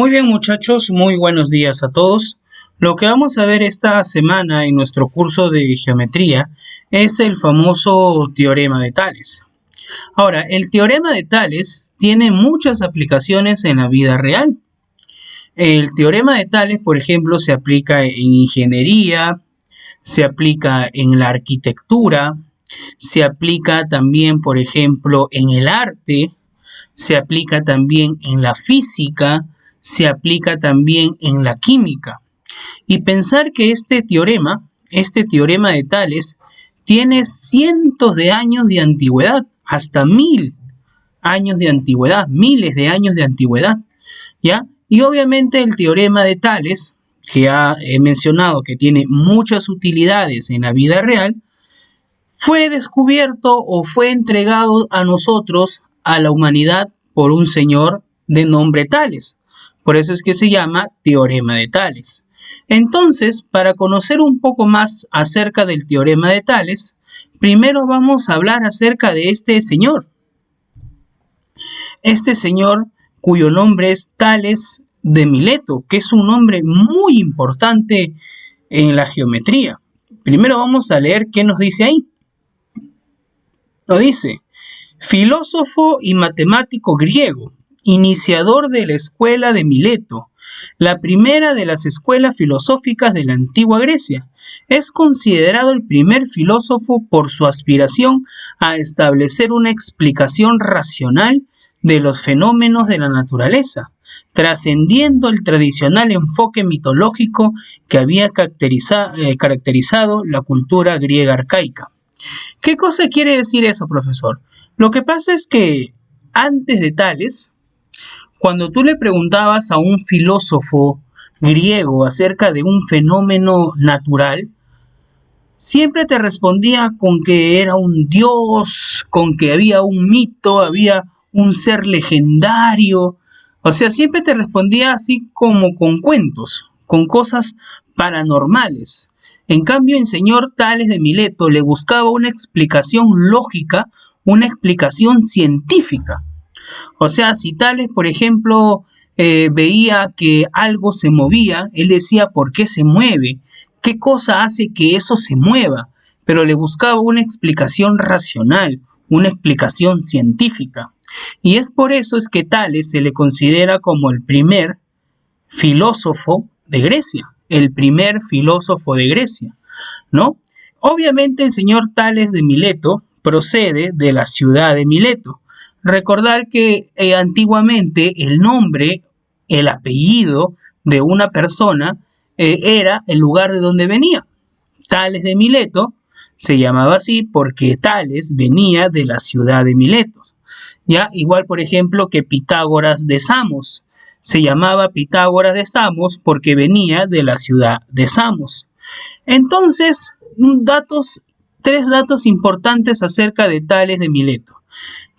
Muy bien, muchachos, muy buenos días a todos. Lo que vamos a ver esta semana en nuestro curso de geometría es el famoso teorema de Tales. Ahora, el teorema de Tales tiene muchas aplicaciones en la vida real. El teorema de Tales, por ejemplo, se aplica en ingeniería, se aplica en la arquitectura, se aplica también, por ejemplo, en el arte, se aplica también en la física, se aplica también en la química. Y pensar que este teorema de Tales, tiene cientos de años de antigüedad, hasta 1000 años de antigüedad, miles de años de antigüedad, ¿ya? Y obviamente el teorema de Tales, que ya he mencionado que tiene muchas utilidades en la vida real, fue descubierto o fue entregado a nosotros, a la humanidad, por un señor de nombre Tales. Por eso es que se llama teorema de Tales. Entonces, para conocer un poco más acerca del teorema de Tales, primero vamos a hablar acerca de este señor. Este señor cuyo nombre es Tales de Mileto, que es un nombre muy importante en la geometría. Primero vamos a leer qué nos dice ahí. Nos dice: filósofo y matemático griego, iniciador de la escuela de Mileto, la primera de las escuelas filosóficas de la antigua Grecia. Es considerado el primer filósofo por su aspiración a establecer una explicación racional de los fenómenos de la naturaleza, trascendiendo el tradicional enfoque mitológico que había caracterizado la cultura griega arcaica. ¿Qué cosa quiere decir eso, profesor? Lo que pasa es que antes de Tales, cuando tú le preguntabas a un filósofo griego acerca de un fenómeno natural, siempre te respondía con que era un dios, con que había un mito, había un ser legendario. O sea, siempre te respondía así como con cuentos, con cosas paranormales. En cambio, el señor Tales de Mileto le buscaba una explicación lógica, una explicación científica. O sea, si Tales, por ejemplo, veía que algo se movía, él decía por qué se mueve, qué cosa hace que eso se mueva, pero le buscaba una explicación racional, una explicación científica. Y es por eso es que Tales se le considera como el primer filósofo de Grecia, el primer filósofo de Grecia, ¿no? Obviamente el señor Tales de Mileto procede de la ciudad de Mileto. Recordar que antiguamente el nombre, el apellido de una persona era el lugar de donde venía. Tales de Mileto se llamaba así porque Tales venía de la ciudad de Mileto. Ya, igual por ejemplo que Pitágoras de Samos. Se llamaba Pitágoras de Samos porque venía de la ciudad de Samos. Entonces, tres datos importantes acerca de Tales de Mileto.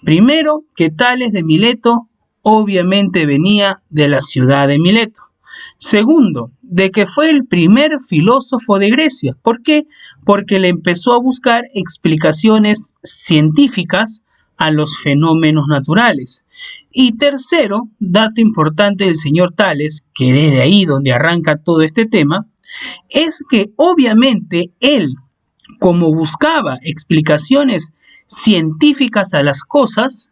Primero, que Tales de Mileto obviamente venía de la ciudad de Mileto. Segundo, de que fue el primer filósofo de Grecia. ¿Por qué? Porque le empezó a buscar explicaciones científicas a los fenómenos naturales. Y tercero, dato importante del señor Tales, que desde ahí donde arranca todo este tema, es que obviamente él, como buscaba explicaciones científicas a las cosas,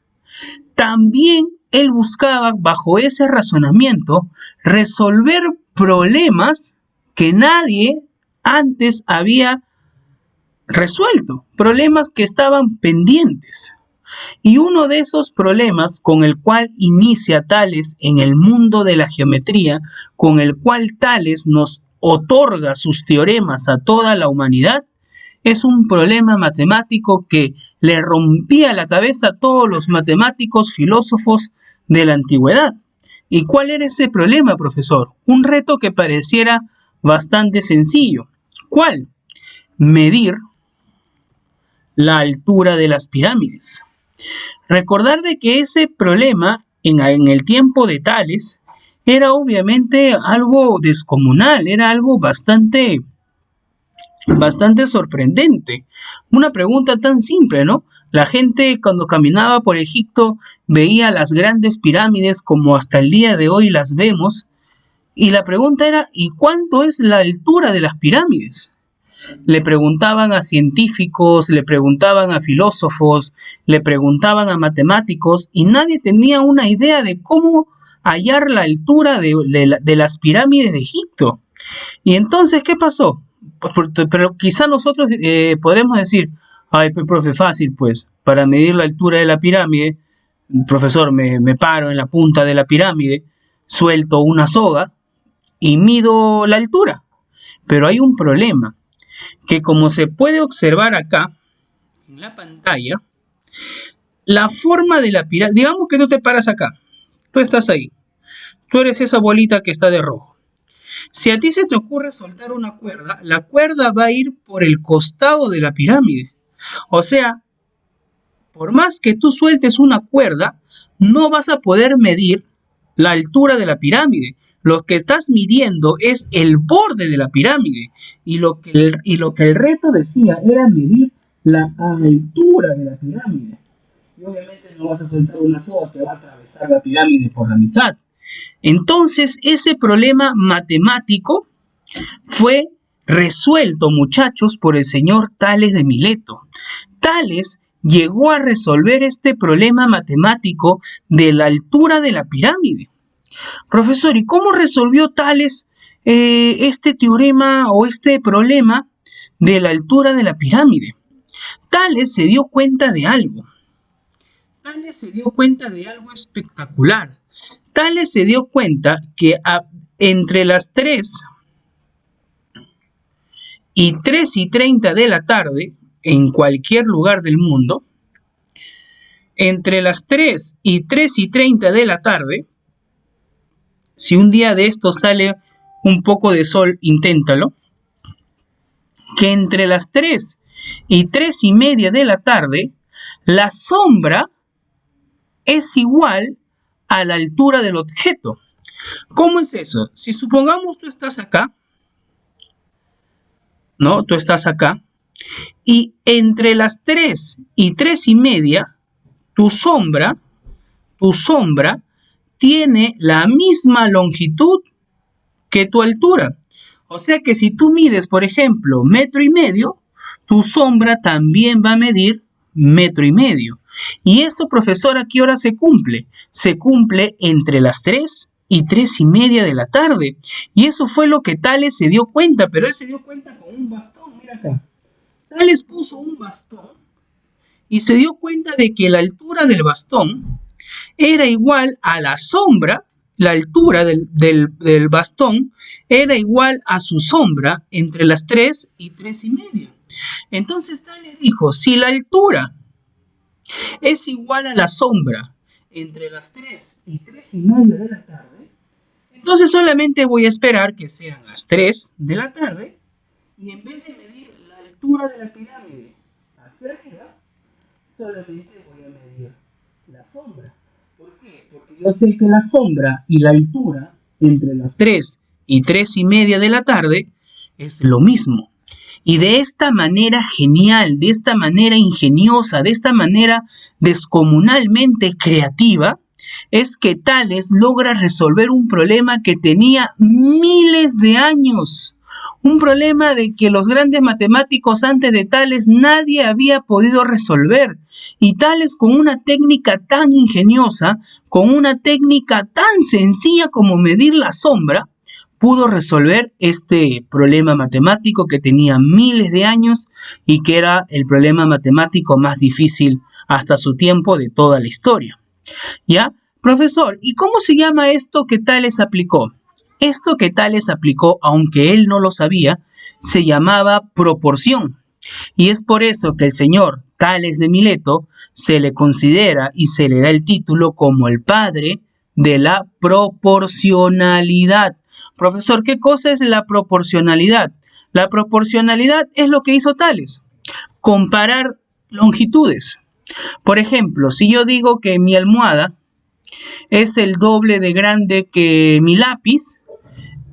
también él buscaba, bajo ese razonamiento, resolver problemas que nadie antes había resuelto, problemas que estaban pendientes. Y uno de esos problemas con el cual inicia Tales en el mundo de la geometría, con el cual Tales nos otorga sus teoremas a toda la humanidad, es un problema matemático que le rompía la cabeza a todos los matemáticos filósofos de la antigüedad. ¿Y cuál era ese problema, profesor? Un reto que pareciera bastante sencillo. ¿Cuál? Medir la altura de las pirámides. Recordar de que ese problema en el tiempo de Tales era obviamente algo descomunal, era algo bastante sorprendente. Una pregunta tan simple, ¿no? La gente cuando caminaba por Egipto veía las grandes pirámides como hasta el día de hoy las vemos, y la pregunta era, ¿y cuánto es la altura de las pirámides? Le preguntaban a científicos, le preguntaban a filósofos, le preguntaban a matemáticos y nadie tenía una idea de cómo hallar la altura de las pirámides de Egipto. Y entonces, ¿qué pasó? Pues, pero quizá nosotros podremos decir, ay, pues, profe, fácil, pues, para medir la altura de la pirámide, profesor, me paro en la punta de la pirámide, suelto una soga y mido la altura. Pero hay un problema, que como se puede observar acá en la pantalla, la forma de la pirámide, digamos que tú te paras acá, tú estás ahí, tú eres esa bolita que está de rojo. Si a ti se te ocurre soltar una cuerda, la cuerda va a ir por el costado de la pirámide. O sea, por más que tú sueltes una cuerda, no vas a poder medir la altura de la pirámide. Lo que estás midiendo es el borde de la pirámide. Y lo que el reto decía era medir la altura de la pirámide. Y obviamente no vas a soltar una soga que va a atravesar la pirámide por la mitad. Entonces, ese problema matemático fue resuelto, muchachos, por el señor Tales de Mileto. Tales llegó a resolver este problema matemático de la altura de la pirámide. Profesor, ¿y cómo resolvió Tales este teorema o este problema de la altura de la pirámide? Tales se dio cuenta de algo. Tales se dio cuenta de algo espectacular. Tales se dio cuenta que entre las 3:30 de la tarde, en cualquier lugar del mundo, entre las 3:30 de la tarde, si un día de esto sale un poco de sol, inténtalo, que entre las 3:30 de la tarde, la sombra es igual a la altura del objeto. ¿Cómo es eso? Si supongamos tú estás acá, ¿no? Tú estás acá, y entre las 3:30, tu sombra tiene la misma longitud que tu altura. O sea que si tú mides, por ejemplo, 1,5 metros, tu sombra también va a medir 1,5 metros. Y eso, profesor, ¿a qué hora se cumple? Se cumple entre las 3:30 de la tarde. Y eso fue lo que Tales se dio cuenta, pero él se dio cuenta con un bastón, mira acá. Tales puso un bastón y se dio cuenta de que la altura del bastón era igual a la sombra, la altura del bastón era igual a su sombra entre las 3:30. Entonces Tales dijo, si la altura es igual a la sombra entre las 3:30 de la tarde, entonces solamente voy a esperar que sean las 3 de la tarde y en vez de medir la altura de la pirámide hacia arriba, solamente voy a medir la sombra. ¿Por qué? Porque yo sé que la sombra y la altura entre las 3:30 de la tarde es lo mismo. Y de esta manera genial, de esta manera ingeniosa, de esta manera descomunalmente creativa, es que Tales logra resolver un problema que tenía miles de años. Un problema de que los grandes matemáticos antes de Tales nadie había podido resolver. Y Tales, con una técnica tan ingeniosa, con una técnica tan sencilla como medir la sombra, pudo resolver este problema matemático que tenía miles de años y que era el problema matemático más difícil hasta su tiempo de toda la historia. ¿Ya? Profesor, ¿y cómo se llama esto que Tales aplicó? Esto que Tales aplicó, aunque él no lo sabía, se llamaba proporción. Y es por eso que el señor Tales de Mileto se le considera y se le da el título como el padre de la proporcionalidad. Profesor, ¿qué cosa es la proporcionalidad? La proporcionalidad es lo que hizo Tales, comparar longitudes. Por ejemplo, si yo digo que mi almohada es el doble de grande que mi lápiz,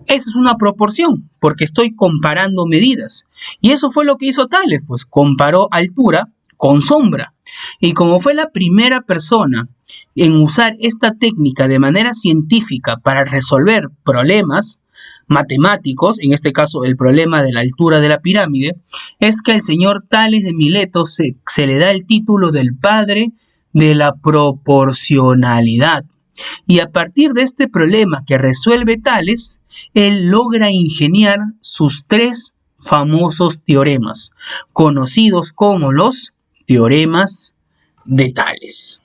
eso es una proporción, porque estoy comparando medidas. Y eso fue lo que hizo Tales, pues comparó altura con sombra. Y como fue la primera persona en usar esta técnica de manera científica para resolver problemas matemáticos, en este caso el problema de la altura de la pirámide, es que al señor Tales de Mileto se le da el título del padre de la proporcionalidad. Y a partir de este problema que resuelve Tales, él logra ingeniar sus tres famosos teoremas, conocidos como los teoremas de Tales.